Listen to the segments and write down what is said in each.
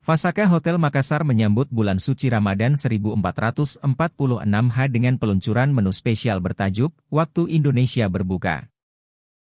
Fasaka Hotel Makassar menyambut bulan suci Ramadan 1446H dengan peluncuran menu spesial bertajuk Waktu Indonesia Berbuka.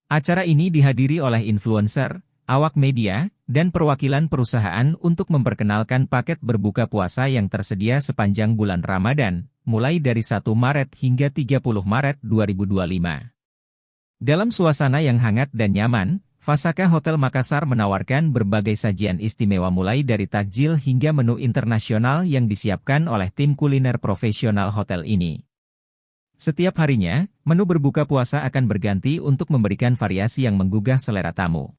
Acara ini dihadiri oleh influencer, awak media, dan perwakilan perusahaan untuk memperkenalkan paket berbuka puasa yang tersedia sepanjang bulan Ramadan, mulai dari 1 Maret hingga 30 Maret 2025. Dalam suasana yang hangat dan nyaman, Fasaka Hotel Makassar menawarkan berbagai sajian istimewa mulai dari takjil hingga menu internasional yang disiapkan oleh tim kuliner profesional hotel ini. Setiap harinya, menu berbuka puasa akan berganti untuk memberikan variasi yang menggugah selera tamu.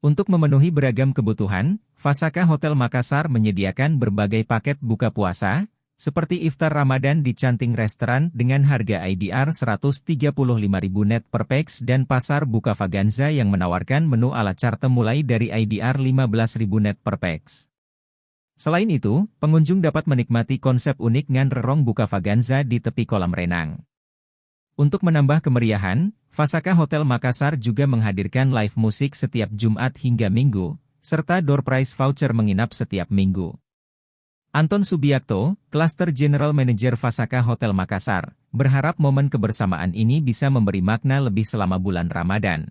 Untuk memenuhi beragam kebutuhan, Fasaka Hotel Makassar menyediakan berbagai paket buka puasa, seperti iftar Ramadan di canting restoran dengan harga IDR 135.000 net per pax dan pasar buka Vaganza yang menawarkan menu ala carte mulai dari IDR 15.000 net per pax. Selain itu, pengunjung dapat menikmati konsep unik nganrerong buka Vaganza di tepi kolam renang. Untuk menambah kemeriahan, Fasaka Hotel Makassar juga menghadirkan live musik setiap Jumat hingga Minggu, serta door prize voucher menginap setiap minggu. Anton Subiakto, Cluster General Manager Fasaka Hotel Makassar, berharap momen kebersamaan ini bisa memberi makna lebih selama bulan Ramadan.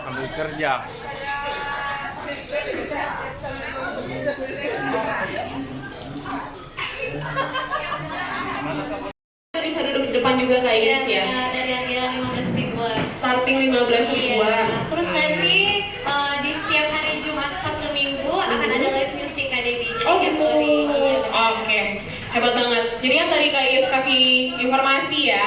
Ambil kerja. Bisa duduk di depan juga kayak ya? Iya, dari harga 15.000-an. Starting 15.000-an. Iya. Terus nanti di setiap hari Jumat, Sabtu, Minggu akan ada live music Kak Debbie. Jadi Gitu. Iya, Oke, hebat banget. Jadi yang tadi Kak Iis kasih informasi ya.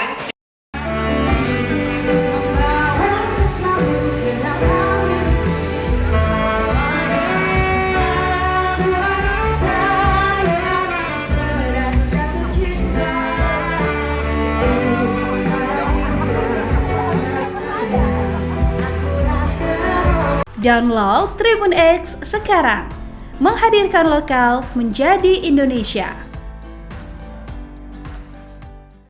Download Tribun X sekarang, menghadirkan lokal menjadi Indonesia.